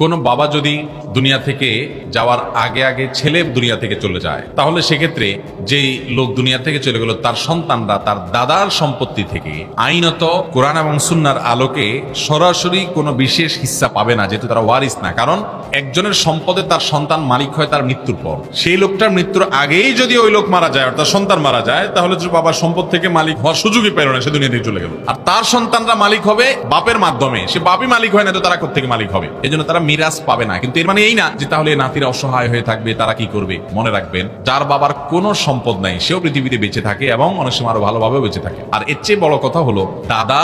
কোনো বাবা যদি দুনিয়া থেকে যাওয়ার আগে আগে ছেলে দুনিয়া থেকে চলে যায়, তাহলে সেক্ষেত্রে যেই লোক দুনিয়া থেকে চলে গেল তার সন্তানরা তার দাদার সম্পত্তি থেকে আইনত কোরআন এবং সুন্নাহর আলোকে সরাসরি কোনো বিশেষ হিস্সা পাবে না, যেহেতু তারা ওয়ারিস না। কারণ একজনের সম্পদে তার সন্তান মালিক হয় তার মৃত্যুর পর। সেই লোকটার মৃত্যুর আগেই যদি ওই লোক মারা যায় অর্থাৎ সন্তান মারা যায়, তাহলে যে বাবার সম্পদ থেকে মালিক হওয়ার সুযোগই পেল না, সে দুনিয়া থেকে চলে গেল। আর তার সন্তানরা মালিক হবে বাপের মাধ্যমে, সে বাপই মালিক হয় না তো তারা কোত্থেকে মালিক হবে? এই জন্য তারা মিরাজ পাবে না। কিন্তু এর মানে এই না যে তাহলে নাতিরা অসহায় হয়ে থাকবে, তারা কি করবে? মনে রাখবেন, যার বাবার কোনো সম্পদ নাই সেও পৃথিবীতে বেঁচে থাকে এবং অনেক সময় আরো ভালোভাবেও বেঁচে থাকে। আর এর চেয়ে বড় কথা হলো, দাদা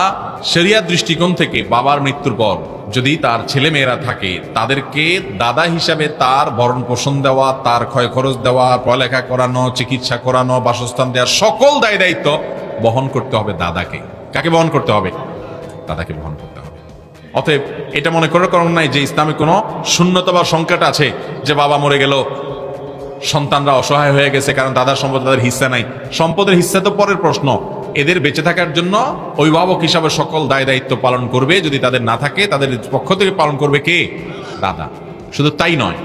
শরিয়ার দৃষ্টিকোণ থেকে বাবার মৃত্যুর পর যদি তার ছেলে মেয়েরা থাকে, তাদেরকে দাদা হিসাবে তার ভরণ পোষণ দেওয়া, তার ক্ষয় খরচ দেওয়া, পড়ালেখা করানো, চিকিৎসা করানো, বাসস্থান দেওয়ার সকল দায় দায়িত্ব বহন করতে হবে দাদাকে। কাকে বহন করতে হবে? দাদাকে বহন করতে হবে। অতএব এটা মনে করার কারণ নাই যে ইসলামে কোনো শূন্যতা বা সংকট আছে, যে বাবা মরে গেল সন্তানরা অসহায় হয়ে গেছে কারণ দাদার সম্পদ তাদের হিস্সা নাই। সম্পদের হিস্সা তো পরের প্রশ্ন। এদের বেঁচে থাকার জন্য অভিভাবক হিসাবে সকল দায় দায়িত্ব পালন করবে, যদি তাদের না থাকে তাদের পক্ষ থেকে পালন করবে কে? দাদা। শুধু তাই নয়,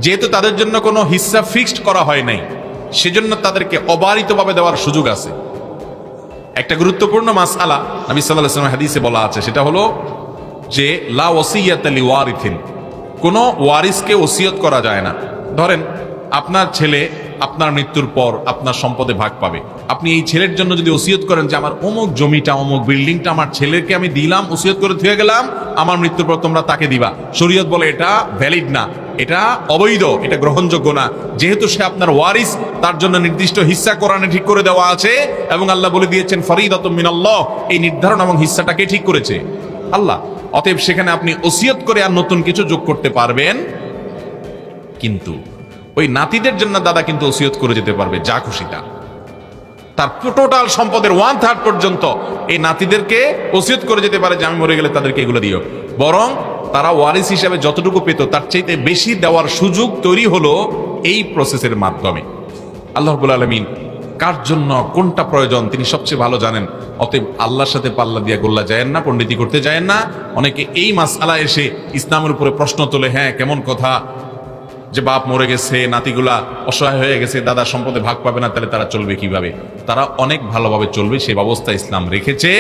যেহেতু তাদের জন্য কোনো হিস্সা ফিক্সড করা হয় নাই, সেজন্য তাদেরকে অবারিতভাবে দেওয়ার সুযোগ আছে। একটা গুরুত্বপূর্ণ মাসআলা নবী সাল্লাল্লাহু আলাইহি ওয়াসাল্লাম হাদিসে বলা আছে, সেটা হলো যে লা ওয়াসিয়াতা লিওয়ারিথিন, কোনো ওয়ারিসকে ওসিয়ত করা যায় না। ধরেন আপনার ছেলে আপনার মৃত্যুর পর আপনার সম্পদে ভাগ পাবে, আপনি এই ছেলের জন্য যদি ওসিয়ত করেন যে আমার অমুক জমিটা অমুক বিল্ডিংটা আমার ছেলেকে আমি দিলাম, ওসিয়ত করে থুয়ে গেলাম, আমার মৃত্যুর পর তোমরা তাকে দিবা, শরীয়ত বলে এটা ভ্যালিড না, এটা অবৈধ, এটা গ্রহণযোগ্য না। যেহেতু সে আপনার ওয়ারিস, তার জন্য নির্দিষ্ট হিস্সা কোরআনে ঠিক করে দেওয়া আছে এবং আল্লাহ বলে দিয়েছেন ফরিদাতুম মিনাল্লাহ, এই নির্ধারণ এবং হিস্সাটাকে ঠিক করেছে আল্লাহ। অতএব সেখানে আপনি ওসিয়ত করে আর নতুন কিছু যোগ করতে পারবেন, কিন্তু ওই নাতিদের জন্য দাদা কিন্তু ওসিয়ত করে যেতে পারবে যা খুশিটা। তার টোটাল সম্পদের 1/3 পর্যন্ত এই নাতিদেরকে ওসিয়ত করে যেতে পারে যে আমি মরে গেলে তাদেরকে এগুলো দিও। বরং তারা ওয়ারিস হিসাবে যতটুকু পেত তার চাইতে বেশি দেওয়ার সুযোগ তৈরি হলো এই প্রসেসের মাধ্যমে। আল্লাহ রাব্বুল আলামিন কার জন্য কোনটা প্রয়োজন তিনি সবচেয়ে ভালো জানেন। অতএব আল্লাহর সাথে পাল্লা দিয়া গোল্লা যায় না, পণ্ডিতি করতে যায় না। অনেকে এই মাসআলা এসে ইসলামের উপরে প্রশ্ন তোলে, হ্যাঁ কেমন কথা যে বাপ মরে গেছে, নাতিগুলা অসহায় হয়ে গেছে, দাদা সম্পদে ভাগ পাবে না, তাহলে তারা চলবে কিভাবে? তারা অনেক ভালোভাবে চলবে, সেই ব্যবস্থা ইসলাম রেখেছে।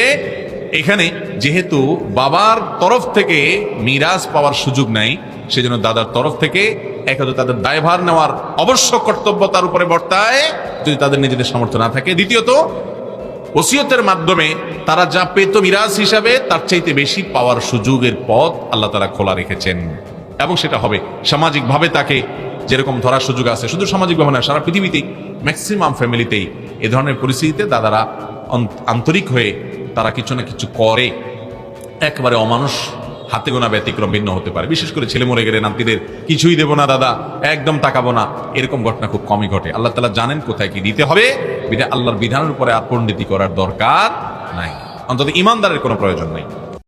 এখানে যেহেতু বাবার তরফ থেকে মিরাজ পাওয়ার সুযোগ নাই, সেজন্য দাদার তরফ থেকে একান্ত তাদের দায়ভার নেওয়ার অবশ্য কর্তব্য তার উপরে বর্তায়, যদি তাদের নিজেদের সামর্থ্য না থাকে। দ্বিতীয়ত, ওসিয়তের মাধ্যমে তারা যা পেত মিরাজ হিসাবে তার চাইতে বেশি পাওয়ার সুযোগের পথ আল্লাহ তাআলা খোলা রেখেছেন, এবং সেটা হবে সামাজিকভাবে তাকে যেরকম ধরার সুযোগ আছে। শুধু সামাজিকভাবে না, সারা পৃথিবীতেই ম্যাক্সিমাম ফ্যামিলিতেই এ ধরনের পরিস্থিতিতে দাদারা আন্তরিক হয়ে তারা কিছু না কিছু করে। একবারে অমানুষ হাতে গোনা ব্যতিক্রম ভিন্ন হতে পারে, বিশেষ করে ছেলে মরে গেলে নাতিদের কিছুই দেবো না দাদা, একদম তাকাবো না, এরকম ঘটনা খুব কমই ঘটে। আল্লাহ তাআলা জানেন কোথায় কি দিতে হবে, আল্লাহর বিধানের উপরে আর পণ্ডিতি করার দরকার নাই, অন্তত ইমানদারের কোনো প্রয়োজন নাই।